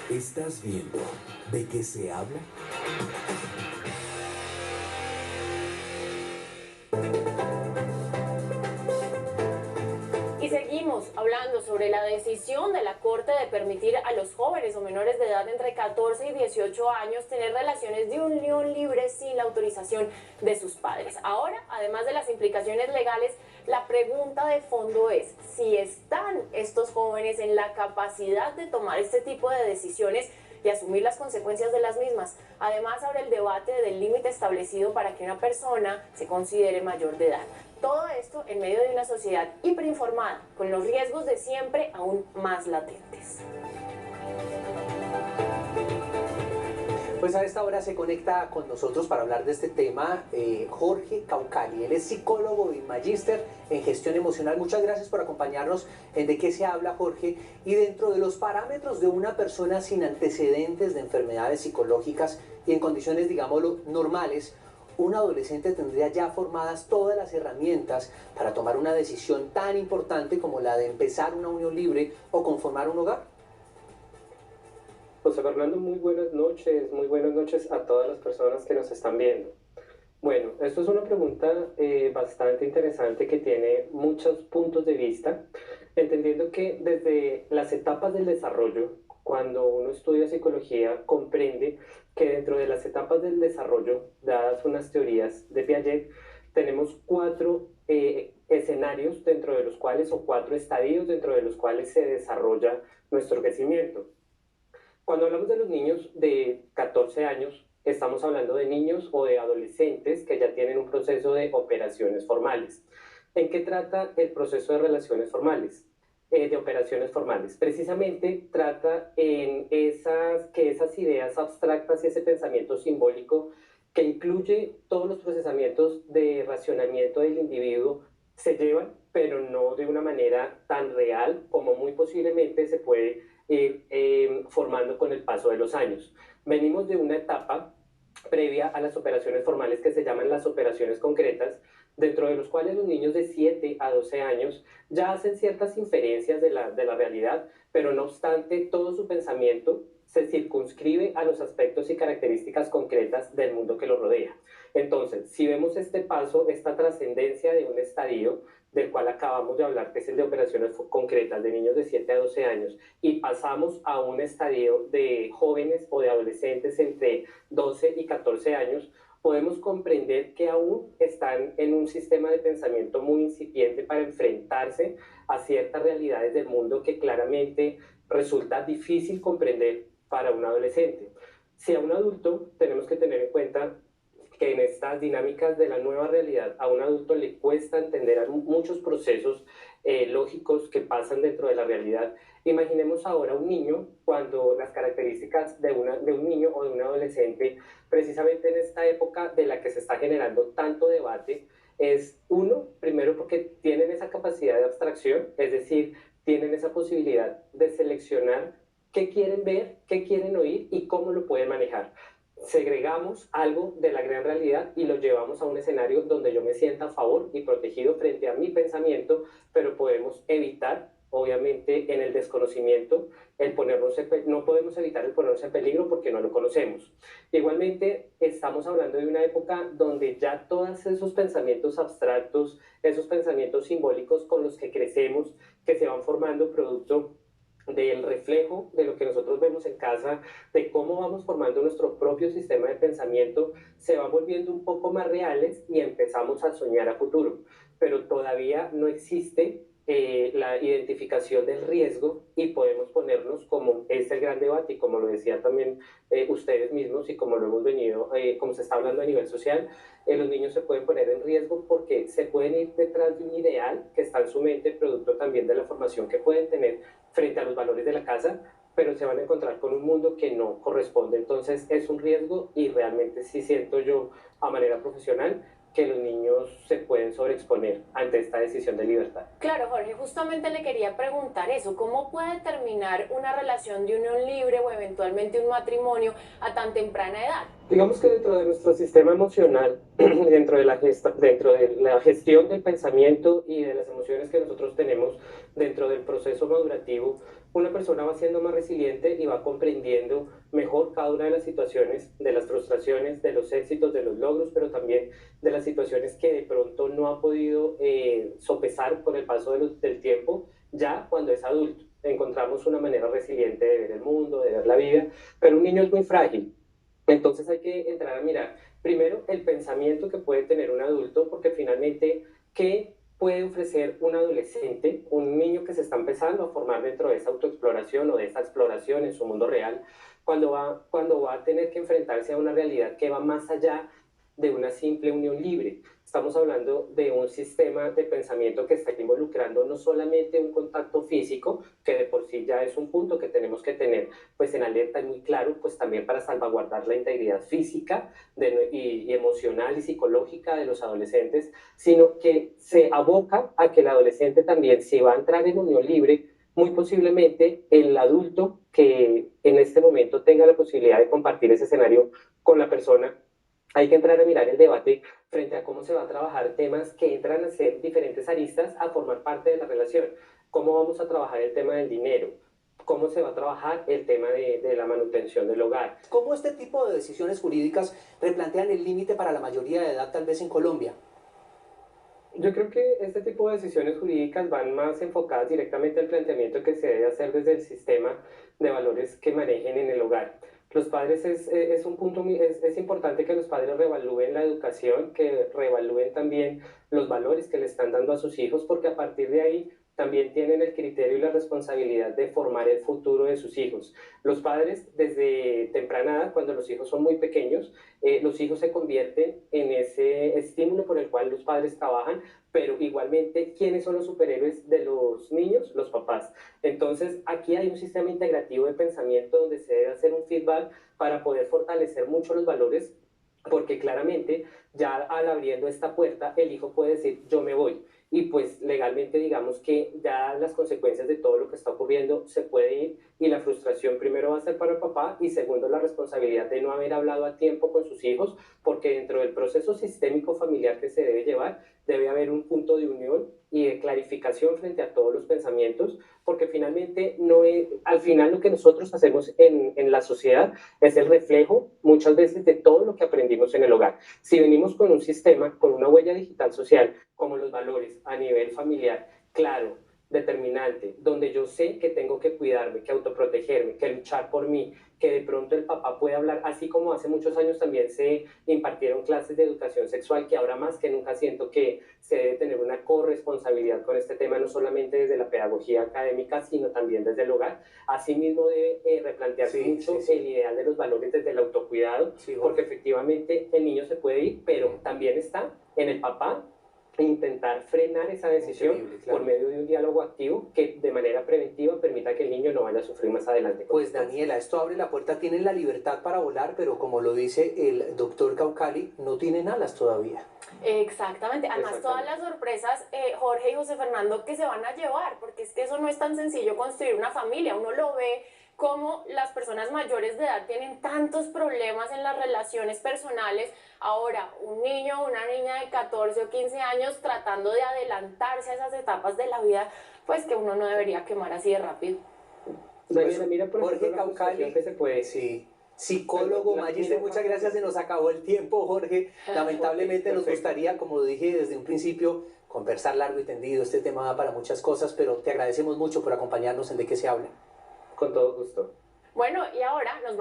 ¿Estás viendo de qué se habla? Y seguimos hablando sobre la decisión de la Corte de permitir a los jóvenes o menores de edad entre 14 y 18 años tener relaciones de unión libre sin la autorización de sus padres. Ahora, además de las implicaciones legales, la pregunta de fondo es si están estos jóvenes en la capacidad de tomar este tipo de decisiones y asumir las consecuencias de las mismas. Además, abre el debate del límite establecido para que una persona se considere mayor de edad. Todo esto en medio de una sociedad hiperinformada, con los riesgos de siempre aún más latentes. Pues a esta hora se conecta con nosotros para hablar de este tema Jorge Caucali. Él es psicólogo y magíster en gestión emocional. Muchas gracias por acompañarnos en De qué se habla, Jorge. Y dentro de los parámetros de una persona sin antecedentes de enfermedades psicológicas y en condiciones, digámoslo, normales, un adolescente tendría ya formadas todas las herramientas para tomar una decisión tan importante como la de empezar una unión libre o conformar un hogar. José Fernando, muy buenas noches a todas las personas que nos están viendo. Bueno, esto es una pregunta bastante interesante que tiene muchos puntos de vista, entendiendo que desde las etapas del desarrollo, cuando uno estudia psicología, comprende que dentro de las etapas del desarrollo, dadas unas teorías de Piaget, tenemos cuatro escenarios dentro de los cuales, o cuatro estadios dentro de los cuales se desarrolla nuestro crecimiento. Cuando hablamos de los niños de 14 años, estamos hablando de niños o de adolescentes que ya tienen un proceso de operaciones formales. ¿En qué trata el proceso de relaciones formales? De operaciones formales. Precisamente trata en que esas ideas abstractas y ese pensamiento simbólico que incluye todos los procesamientos de racionamiento del individuo se llevan, pero no de una manera tan real como muy posiblemente se puede ir formando con el paso de los años. Venimos de una etapa previa a las operaciones formales que se llaman las operaciones concretas, dentro de los cuales los niños de 7 a 12 años ya hacen ciertas inferencias de la realidad, pero no obstante todo su pensamiento se circunscribe a los aspectos y características concretas del mundo que lo rodea. Entonces, si vemos este paso, esta trascendencia de un estadio del cual acabamos de hablar, que es el de operaciones concretas de niños de 7 a 12 años, y pasamos a un estadio de jóvenes o de adolescentes entre 12 y 14 años, podemos comprender que aún están en un sistema de pensamiento muy incipiente para enfrentarse a ciertas realidades del mundo que claramente resulta difícil comprender para un adolescente. Si a un adulto tenemos que tener en cuenta que en estas dinámicas de la nueva realidad a un adulto le cuesta entender muchos procesos lógicos que pasan dentro de la realidad. Imaginemos ahora un niño cuando las características de un niño o de un adolescente, precisamente en esta época de la que se está generando tanto debate, es uno, primero porque tienen esa capacidad de abstracción, es decir, tienen esa posibilidad de seleccionar qué quieren ver, qué quieren oír y cómo lo pueden manejar. Segregamos algo de la gran realidad y lo llevamos a un escenario donde yo me sienta a favor y protegido frente a mi pensamiento, pero podemos evitar, obviamente, en el desconocimiento, no podemos evitar el ponernos en peligro porque no lo conocemos. Igualmente, estamos hablando de una época donde ya todos esos pensamientos abstractos, esos pensamientos simbólicos con los que crecemos, que se van formando producto del reflejo de lo que nosotros vemos en casa, de cómo vamos formando nuestro propio sistema de pensamiento, se van volviendo un poco más reales y empezamos a soñar a futuro. Pero todavía no existe la identificación del riesgo y podemos ponernos, como es el gran debate y como lo decía también ustedes mismos y como lo hemos venido, como se está hablando a nivel social, los niños se pueden poner en riesgo porque se pueden ir detrás de un ideal que está en su mente, producto también de la formación que pueden tener frente a los valores de la casa, pero se van a encontrar con un mundo que no corresponde. Entonces es un riesgo y realmente sí siento yo a manera profesional que los niños se pueden sobreexponer ante esta decisión de libertad. Claro, Jorge, justamente le quería preguntar eso, ¿cómo puede terminar una relación de unión libre o eventualmente un matrimonio a tan temprana edad? Digamos que dentro de nuestro sistema emocional, dentro de la gestión del pensamiento y de las emociones que nosotros tenemos dentro del proceso madurativo, una persona va siendo más resiliente y va comprendiendo mejor cada una de las situaciones, de las frustraciones, de los éxitos, de los logros, pero también de las situaciones que de pronto no ha podido sopesar con el paso del tiempo, ya cuando es adulto. Encontramos una manera resiliente de ver el mundo, de ver la vida, pero un niño es muy frágil. Entonces hay que entrar a mirar primero el pensamiento que puede tener un adulto, porque finalmente, ¿qué puede ofrecer un adolescente, un niño que se está empezando a formar dentro de esa autoexploración o de esa exploración en su mundo real, cuando va a tener que enfrentarse a una realidad que va más allá de una simple unión libre? Estamos hablando de un sistema de pensamiento que está involucrando no solamente un contacto físico, que de por sí ya es un punto que tenemos que tener pues en alerta y muy claro, pues también para salvaguardar la integridad física y emocional y psicológica de los adolescentes, sino que se aboca a que el adolescente también, si va a entrar en unión libre, muy posiblemente el adulto que en este momento tenga la posibilidad de compartir ese escenario con la persona, hay que entrar a mirar el debate frente a cómo se va a trabajar temas que entran a ser diferentes aristas a formar parte de la relación. ¿Cómo vamos a trabajar el tema del dinero? ¿Cómo se va a trabajar el tema de la manutención del hogar? ¿Cómo este tipo de decisiones jurídicas replantean el límite para la mayoría de edad tal vez en Colombia? Yo creo que este tipo de decisiones jurídicas van más enfocadas directamente al planteamiento que se debe hacer desde el sistema de valores que manejen en el hogar. Los padres es un punto, es importante que los padres reevalúen la educación, que reevalúen también los valores que le están dando a sus hijos, porque a partir de ahí también tienen el criterio y la responsabilidad de formar el futuro de sus hijos. Los padres, desde temprana edad, cuando los hijos son muy pequeños, los hijos se convierten en ese estímulo por el cual los padres trabajan, pero igualmente, ¿quiénes son los superhéroes de los niños? Los papás. Entonces, aquí hay un sistema integrativo de pensamiento donde se debe hacer un feedback para poder fortalecer mucho los valores, porque claramente ya al abriendo esta puerta, el hijo puede decir, yo me voy. Y pues legalmente digamos que ya las consecuencias de todo lo que está ocurriendo se puede ir, y la frustración primero va a ser para el papá y segundo la responsabilidad de no haber hablado a tiempo con sus hijos, porque dentro del proceso sistémico familiar que se debe llevar debe haber un punto de unión y de clarificación frente a todos los pensamientos, porque finalmente no es, al final lo que nosotros hacemos en la sociedad es el reflejo muchas veces de todo lo que aprendimos en el hogar. Si venimos con un sistema, con una huella digital social, como los valores a nivel familiar, claro, determinante, donde yo sé que tengo que cuidarme, que autoprotegerme, que luchar por mí, que de pronto el papá puede hablar, así como hace muchos años también se impartieron clases de educación sexual, que ahora más que nunca siento que se debe tener una corresponsabilidad con este tema, no solamente desde la pedagogía académica, sino también desde el hogar. Asimismo debe replantearse mucho el ideal de los valores desde el autocuidado, porque efectivamente el niño se puede ir, pero también está en el papá intentar frenar esa decisión por medio de un diálogo activo que de manera preventiva permita que el niño no vaya a sufrir más adelante. Pues Daniela, esto abre la puerta, tienen la libertad para volar, pero como lo dice el doctor Caucali, no tienen alas todavía. Exactamente, además todas las sorpresas, Jorge y José Fernando, que se van a llevar, porque es que eso no es tan sencillo construir una familia, uno lo ve como las personas mayores de edad tienen tantos problemas en las relaciones personales. Ahora, un niño o una niña de 14 o 15 años tratando de adelantarse a esas etapas de la vida, pues que uno no debería quemar así de rápido. Daniela, mira por Jorge ejemplo, Caucali, que se puede. Sí, psicólogo, magíster, muchas gracias, se nos acabó el tiempo, Jorge. Lamentablemente nos gustaría, como lo dije desde un principio, conversar largo y tendido. Este tema da para muchas cosas, pero te agradecemos mucho por acompañarnos en De Qué se habla. Con todo gusto. Bueno, y ahora nos